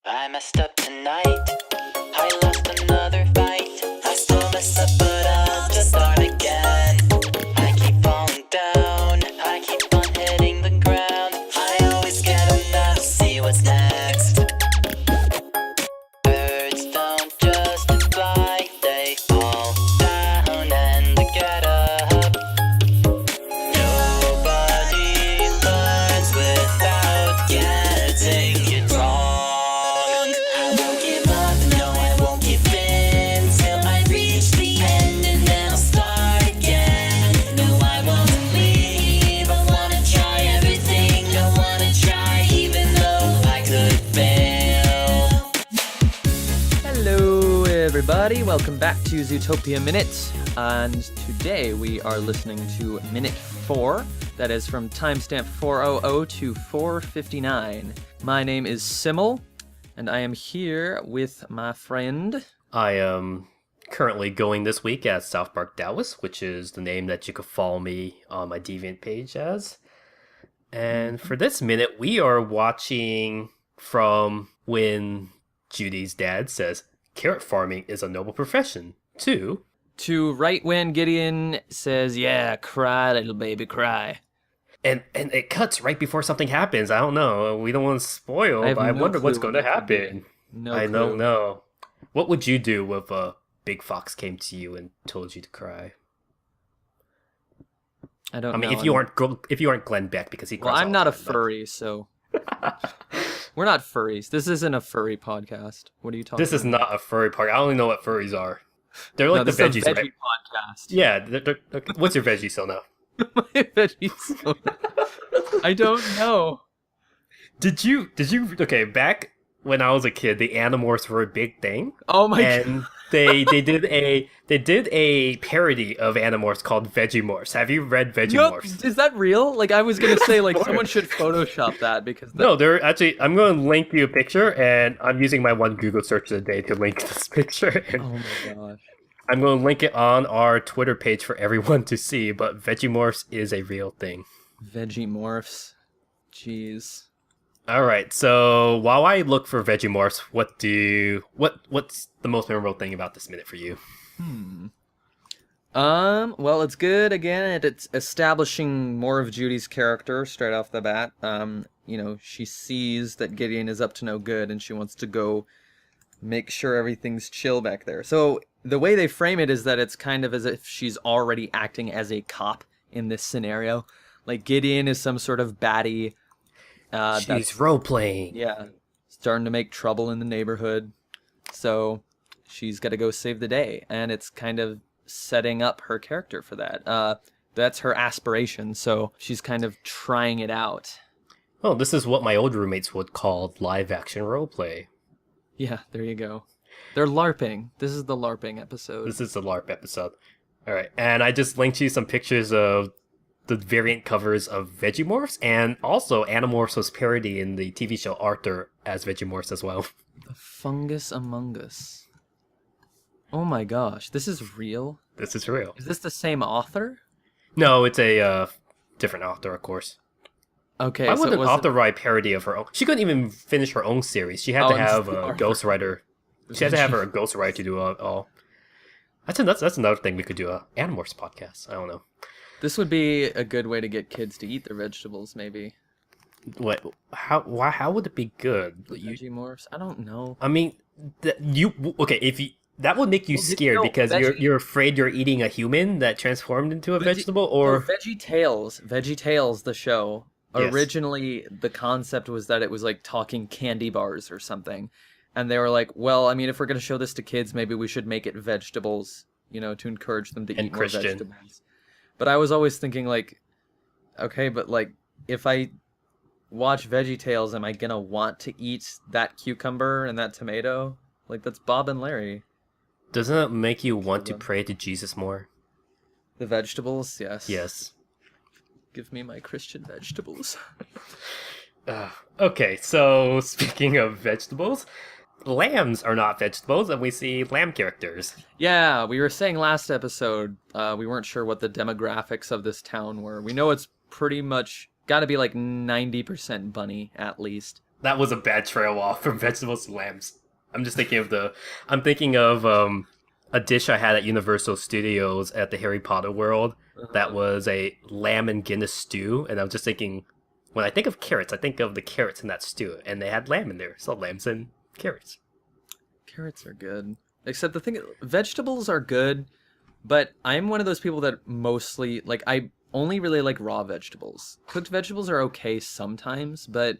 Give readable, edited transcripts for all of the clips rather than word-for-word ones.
I messed up tonight. I lost another fight. I still mess up, but I'll just start again. I keep falling down. I keep on hitting the ground. I always get enough to see what's next. Birds don't just fly, they fall down and get up. Nobody learns without getting it wrong. I won't give up, no, I won't give in till I reach the end and then I'll start again. No, I won't leave, I wanna try everything. I wanna try even though I could fail. Hello, everybody. Welcome back to Zootopia Minute. And today we are listening to Minute 4. That is from timestamp 400 to 459. My name is Simul, and I am here with my friend. I am currently going this week as South Park Dallas, which is the name that you could follow me on my Deviant page as. And for this minute, we are watching from when Judy's dad says, carrot farming is a noble profession, To right when Gideon says, yeah, cry, little baby, cry. and it cuts right before something happens. I don't know. We don't want to spoil, but I wonder what's going to happen. I don't know. What would you do if a big fox came to you and told you to cry? I don't know. I mean, if you aren't Glenn Beck, because he cries. Well, I'm all not the a time, but- furry, so... We're not furries. This isn't a furry podcast. What are you talking This is not a furry park. I don't even know what furries are. They're like No, the this is veggies, a veggie right? podcast. Yeah. They're, what's your Veggie-sona? My Veggie-sona. I don't know. Did you? Okay, back when I was a kid, the Animorphs were a big thing. Oh my god. And they did a parody of Animorphs called Veggie-morphs. Have you read No, Veggie-morphs? is that real? Like, I was gonna say, like, someone should Photoshop that because No, they're actually. I'm going to link you a picture, and I'm using my one Google search of the day to link this picture. And Oh my gosh. I'm going to link it on our Twitter page for everyone to see. But Veggie-morphs is a real thing. Veggie-morphs. Jeez. All right. So while I look for Veggie-morphs, what's the most memorable thing about this minute for you? Well, it's good again. It's establishing more of Judy's character straight off the bat. She sees that Gideon is up to no good, and she wants to go make sure everything's chill back there. So the way they frame it is that it's kind of as if she's already acting as a cop in this scenario. Like, Gideon is some sort of baddie. She's role-playing. Yeah, starting to make trouble in the neighborhood. So she's got to go save the day, and it's kind of setting up her character for that. That's her aspiration, so she's kind of trying it out. Well, this is what my old roommates would call live-action roleplay. Yeah, there you go. They're LARPing. This is the LARPing episode. This is the LARP episode. All right, and I just linked you some pictures of the variant covers of Veggie-morphs, and also Animorphs was parody in the TV show Arthur as Veggie-morphs as well. The Fungus Among Us. Oh my gosh, this is real? This is real. Is this the same author? No, it's a different author, of course. Okay, Why so would it an was author write parody of her own? She couldn't even finish her own series. She had to and have just the a author. ghostwriter. She had to have her ghostwriter to do it all. That's another thing we could do, a Animorphs podcast. I don't know. This would be a good way to get kids to eat their vegetables, maybe. What? How would it be good? Veggie-morphs? I don't know. I mean, that would make you scared no, because you're afraid you're eating a human that transformed into a vegetable, or Veggie-Tales, the show. Yes. Originally, the concept was that it was like talking candy bars or something. And they were like, well, I mean, if we're going to show this to kids, maybe we should make it vegetables, to encourage them to And eat Christian. more vegetables. But I was always thinking, like, okay, but like, if I watch Veggie-Tales, am I going to want to eat that cucumber and that tomato? Like, that's Bob and Larry. doesn't it make you want to pray to Jesus more? The vegetables, yes. Yes. Give me my Christian vegetables. Okay, so speaking of vegetables, lambs are not vegetables, and we see lamb characters. Yeah, we were saying last episode, we weren't sure what the demographics of this town were. We know it's pretty much got to be like 90% bunny, at least. That was a bad trail off from vegetables to lambs. I'm just thinking of I'm thinking of a dish I had at Universal Studios at the Harry Potter world that was a lamb and Guinness stew, and I'm just thinking, when I think of carrots, I think of the carrots in that stew, and they had lamb in there, so lambs and carrots. Carrots are good. Except the thing, vegetables are good, but I'm one of those people that mostly, like, I only really like raw vegetables. Cooked vegetables are okay sometimes, but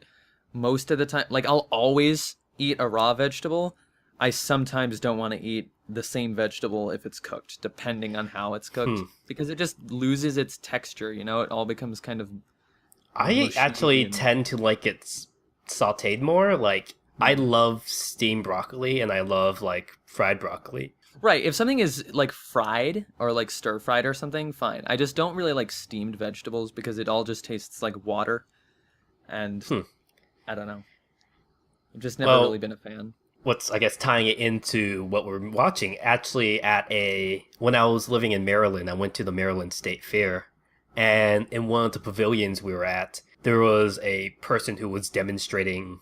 most of the time, like, I'll always eat a raw vegetable. I sometimes don't want to eat the same vegetable if it's cooked, depending on how it's cooked, because it just loses its texture, you know? It all becomes kind of I mushy actually and... tend to like it sauteed more. Like, I love steamed broccoli, and I love, like, fried broccoli. Right, if something is, like, fried or, like, stir-fried or something, fine. I just don't really like steamed vegetables because it all just tastes like water. And I don't know. I've just never really been a fan. What's, I guess, tying it into what we're watching, actually when I was living in Maryland, I went to the Maryland State Fair, and in one of the pavilions we were at, there was a person who was demonstrating,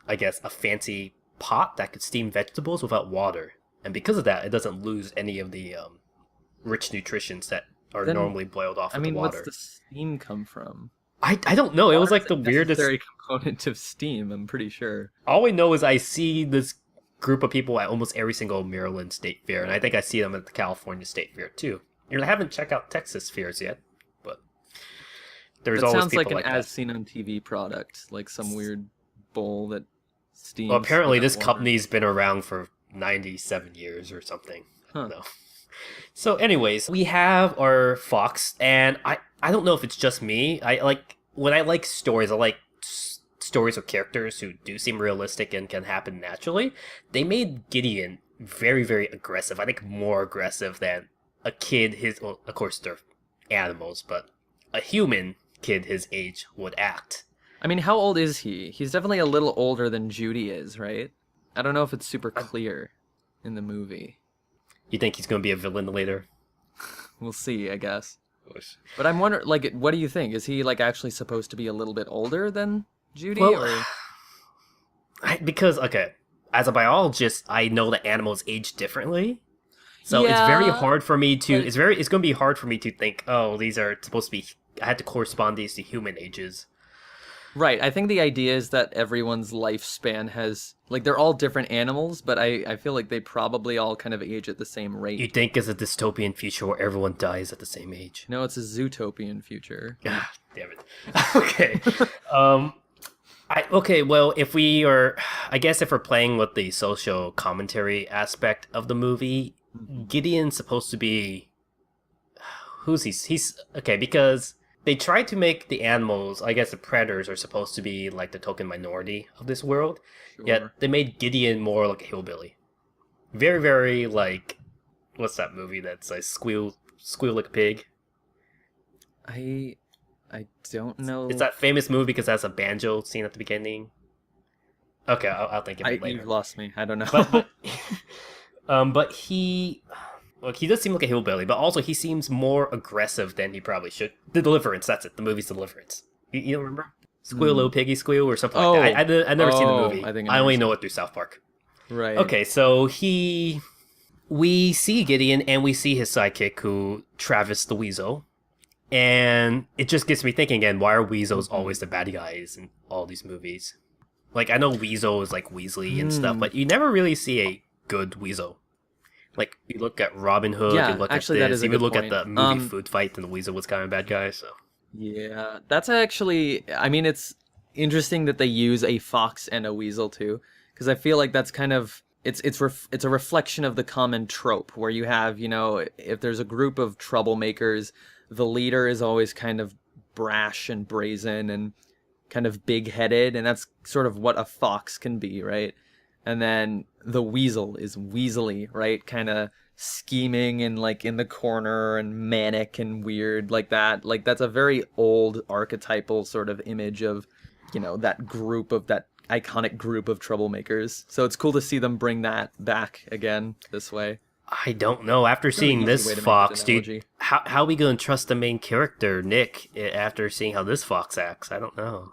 I guess, a fancy pot that could steam vegetables without water. And because of that, it doesn't lose any of the rich nutrients that are normally boiled off with the water. What's the steam come from? I don't know. It was like the weirdest necessary component of steam, I'm pretty sure. All I know is I see this group of people at almost every single Maryland State Fair, and I think I see them at the California State Fair too. I haven't checked out Texas fairs yet, but there's always people like that. Sounds like an as-seen on TV product, like some weird bowl that steams. Well, apparently this company's been around for 97 years or something. No. So anyways, we have our fox, and I don't know if it's just me. When I like stories, I like stories of characters who do seem realistic and can happen naturally. They made Gideon very, very aggressive. I think more aggressive than a kid of course they're animals, but a human kid his age would act. I mean, how old is he? He's definitely a little older than Judy is, right? I don't know if it's super clear in the movie. You think he's going to be a villain later? We'll see, I guess. But I'm wondering, like, what do you think? Is he, like, actually supposed to be a little bit older than Judy? Well, because, okay, as a biologist, I know that animals age differently. So it's very hard for me to... It's going to be hard for me to think, oh, these are supposed to be... I had to correspond these to human ages. Right, I think the idea is that everyone's lifespan has... Like, they're all different animals, but I feel like they probably all kind of age at the same rate. You think it's a dystopian future where everyone dies at the same age? No, it's a Zootopian future. Ah, damn it. Okay. Okay, well, if we're playing with the social commentary aspect of the movie, Gideon's supposed to be... Who's he? He's... Okay, because... They tried to make the animals, I guess the predators are supposed to be like the token minority of this world. Sure. Yet they made Gideon more like a hillbilly. Very, very like, what's that movie that's like squeal like a pig? I don't know. It's that famous movie because it has a banjo scene at the beginning. Okay, I'll think of it later. You've lost me. I don't know. But he... Look, he does seem like a hillbilly, but also he seems more aggressive than he probably should. The Deliverance, that's it. The movie's Deliverance. You don't remember? Squeal, little piggy, squeal, or something like that. I've never seen the movie. I only know it through South Park. Right. Okay, so we see Gideon, and we see his sidekick, Travis the Weasel. And it just gets me thinking again, why are Weasels always the bad guys in all these movies? Like, I know Weasel is like Weasley and stuff, but you never really see a good Weasel. Like, you look at Robin Hood, you look at this, you look at the movie Food Fight, and the Weasel was kind of a bad guy, so... Yeah, that's actually... I mean, it's interesting that they use a fox and a weasel, too, because I feel like that's kind of... It's a reflection of the common trope, where you have, you know, if there's a group of troublemakers, the leader is always kind of brash and brazen and kind of big-headed, and that's sort of what a fox can be, right? And then the weasel is weaselly, right? Kind of scheming and like in the corner and manic and weird like that. Like that's a very old archetypal sort of image of, you know, that iconic group of troublemakers. So it's cool to see them bring that back again this way. I don't know. After seeing this fox, dude, how are we going to trust the main character, Nick, after seeing how this fox acts? I don't know.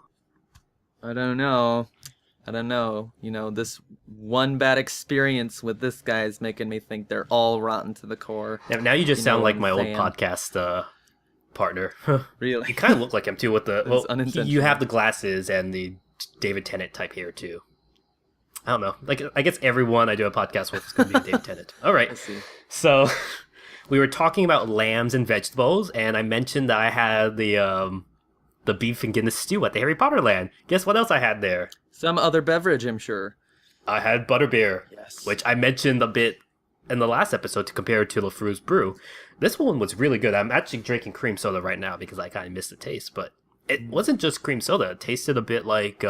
I don't know. This one bad experience with this guy is making me think they're all rotten to the core. Now you just You know sound what like I'm my old saying. podcast partner. Really? You kind of look like him too with the It's you unintentional. have the glasses and the David Tennant type hair too. I don't know. Like I guess everyone I do a podcast with is going to be David Tennant. All right. I see. So we were talking about lambs and vegetables, and I mentioned that I had the beef and Guinness stew at the Harry Potter land. Guess what else I had there? Some other beverage, I'm sure. I had butterbeer, Yes. which I mentioned a bit in the last episode to compare it to Lafru's brew. This one was really good. I'm actually drinking cream soda right now because I kind of missed the taste, but it wasn't just cream soda. It tasted a bit like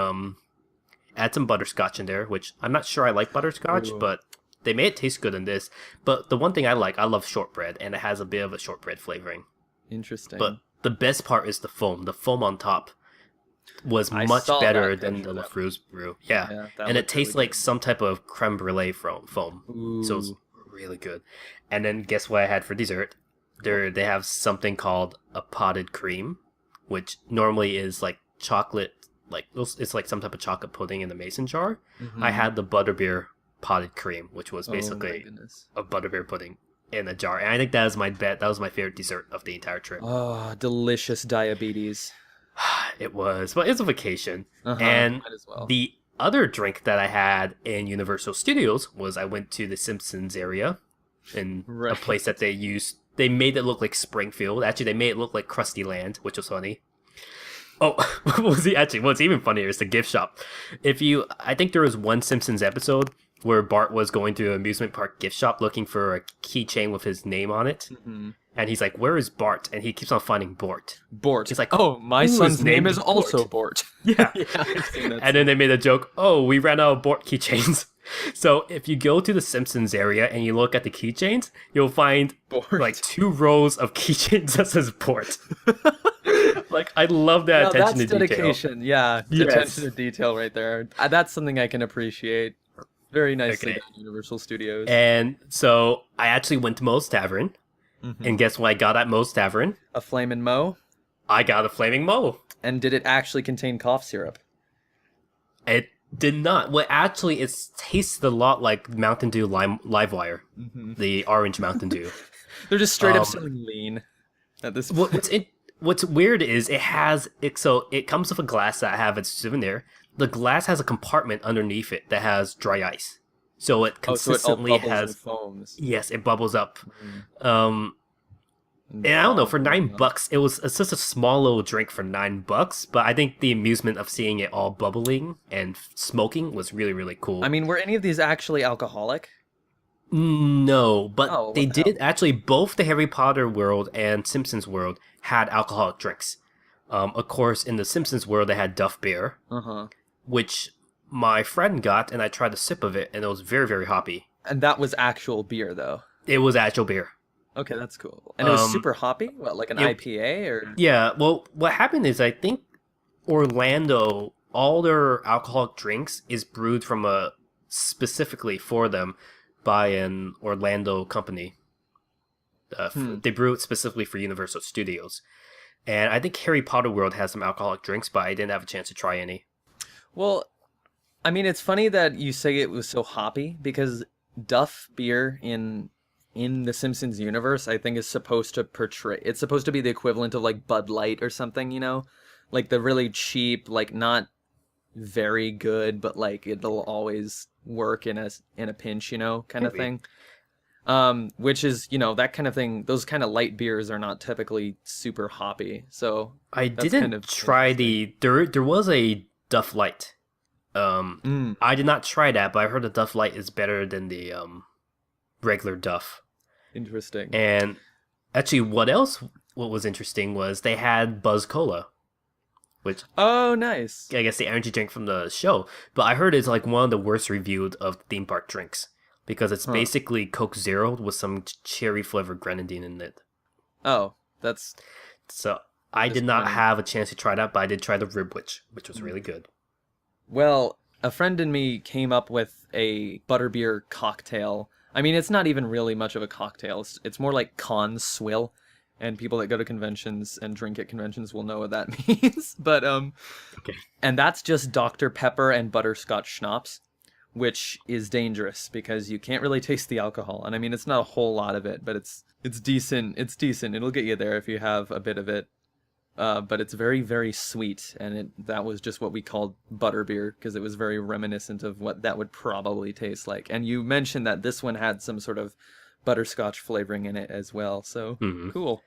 add some butterscotch in there, which I'm not sure I like butterscotch, Ooh. but they made it taste good in this. But the one thing I love shortbread, and it has a bit of a shortbread flavoring. Interesting. But the best part is the foam. The foam on top was I much saw better that than picture. the Lafru's brew. Yeah. Yeah, that And it looked really tastes like good. some type of creme brulee foam. So it's Ooh. really good. And then guess what I had for dessert? They have something called a potted cream, which normally is like chocolate, like it's like some type of chocolate pudding in the mason jar. Mhm. I had the butterbeer potted cream, which was Oh my basically goodness. a butterbeer pudding in a jar. And I think that was that was my favorite dessert of the entire trip. Oh, delicious diabetes. It was, but it's a vacation. Uh-huh, And might as well. the other drink that I had in Universal Studios was I went to the Simpsons area in a Right. place that they made it look like Springfield. Actually, they made it look like Krusty Land, which was funny. Oh, what's even funnier is the gift shop. I think there was one Simpsons episode where Bart was going to an amusement park gift shop looking for a keychain with his name on it. Mhm. And he's like, "Where is Bart?" And he keeps on finding Bort. Bort. It's like, oh, my who is son's name named is also Bort. Yeah. yeah, I've seen that. And then they made a joke, "Oh, we ran out of Bort keychains." So if you go to the Simpsons area and you look at the keychains, you'll find Bort. like 2 rows of keychains that says Bort. Like, I love that Now, attention that's to detail. dedication. Yeah, Yes. attention to detail right there. That's something I can appreciate. Very nicely Okay. done, Universal Studios. And so I actually went to Moe's Tavern, Mhm. and guess what I got at Moe's Tavern? A Flamin' Mo. I got a Flaming Moe. And did it actually contain cough syrup? It did not. Well, actually, it tasted a lot like Mountain Dew Livewire, the orange Mountain Dew. They're just straight up Um, selling lean at this What- point. What's weird is it comes with a glass that I have as a souvenir. The glass has a compartment underneath it that has dry ice, so it Oh, so it all consistently bubbles has and foams. yes, it bubbles up. And I don't know, for $9, it's just a small little drink for $9. But I think the amusement of seeing it all bubbling and smoking was really really cool. I mean, were any of these actually alcoholic? No, but Oh, what they the did actually. Both the Harry Potter world and Simpsons world had alcoholic drinks. Of course, in the Simpsons world, they had Duff beer, Uh-huh. which my friend got, and I tried a sip of it, and it was very, very hoppy. And that was actual beer, though. It was actual beer. Okay, that's cool. And it was Um, super hoppy? What, like an yeah. IPA or? Yeah, well, what happened is I think Orlando, all their alcoholic drinks is brewed from specifically for them by an Orlando company. They brew it specifically for Universal Studios. And I think Harry Potter World has some alcoholic drinks, but I didn't have a chance to try any. Well, I mean, it's funny that you say it was so hoppy because Duff beer in the Simpsons universe, I think, is supposed to portray. It's supposed to be the equivalent of like Bud Light or something, you know, like the really cheap, like not very good, but like it'll always work in a pinch, you know, kind of Maybe. thing. Which is, you know, that kind of thing. Those kind of light beers are not typically super hoppy, so I That's didn't kind of try there was a Duff Light. I did not try that, but I heard the Duff Light is better than the regular Duff. interesting. And actually, what was interesting was they had Buzz Cola, which Oh, nice. I guess the energy drink from the show. But I heard it's like one of the worst reviewed of theme park drinks because it's basically Coke Zero with some cherry flavored grenadine in it. Oh, that's So I did not have a chance to try that, but I did try the Ribwich, which was really good. well. A friend and me came up with a butterbeer cocktail. I mean, it's not even really much of a cocktail. It's more like con swill, and people that go to conventions and drink at conventions will know what that means. But Okay. and that's just Dr. Pepper and butterscotch schnapps, which is dangerous because you can't really taste the alcohol. And I mean, it's not a whole lot of it, but it's decent. It's decent. It'll get you there if you have a bit of it. But it's very, very sweet, and that was just what we called butterbeer because it was very reminiscent of what that would probably taste like. And you mentioned that this one had some sort of butterscotch flavoring in it as well, so cool.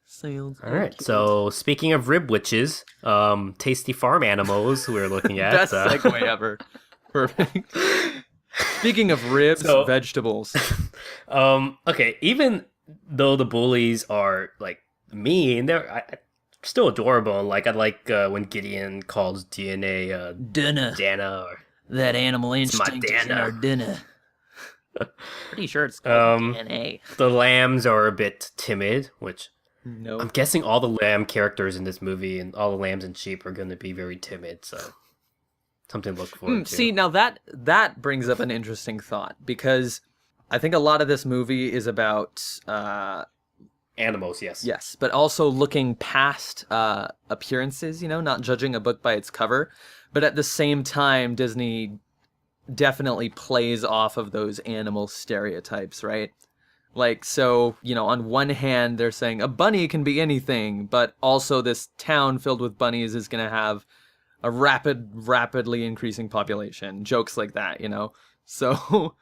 Sounds All right. So speaking of rib witches, tasty farm animals we're looking at. Best segue ever. Perfect. Speaking of ribs, vegetables. Okay. Even though the bullies are like mean, they're still adorable. And like I like when Gideon calls DNA Dana, or that animal instinct is in our dinner. Pretty sure it's called DNA. The lambs are a bit timid, which no. I'm guessing all the lamb characters in this movie and all the lambs and sheep are going to be very timid. So something to look forward to. See, now that brings up an interesting thought because I think a lot of this movie is about animals, yes. Yes, but also looking past appearances, not judging a book by its cover. But at the same time, Disney definitely plays off of those animal stereotypes, right? Like, so, on one hand, they're saying a bunny can be anything, but also this town filled with bunnies is going to have a rapidly increasing population. Jokes like that, So...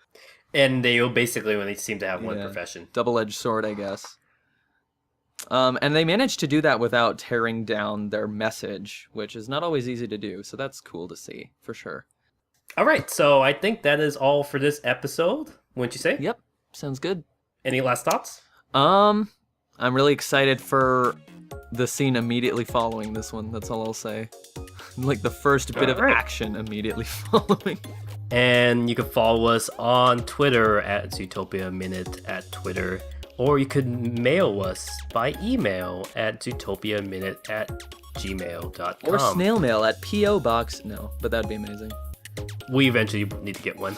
And they basically only seem to have one profession. Double-edged sword, I guess. And they managed to do that without tearing down their message, which is not always easy to do. So that's cool to see, for sure. All right, so I think that is all for this episode. Wouldn't you say? Yep, sounds good. Any last thoughts? I'm really excited for the scene immediately following this one. That's all I'll say. Like the first bit of action immediately following. And you can follow us on Twitter at Zootopia Minute at Twitter. Or you could mail us by email at zootopiaminute@gmail.com. Or snail mail at P.O. Box. No, but that'd be amazing. We eventually need to get one.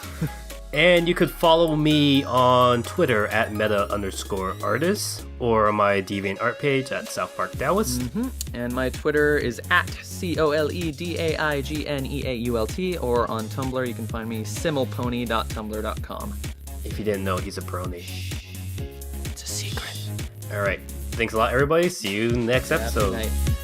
And you could follow me on Twitter at meta_artist or on my DeviantArt page at South Park Dallas. And my Twitter is at COLEDAIGNEAULT, or on Tumblr you can find me simulpony.tumblr.com. If you didn't know, he's a prony. It's a secret. All right. Thanks a lot, everybody. See you next episode. Happy night.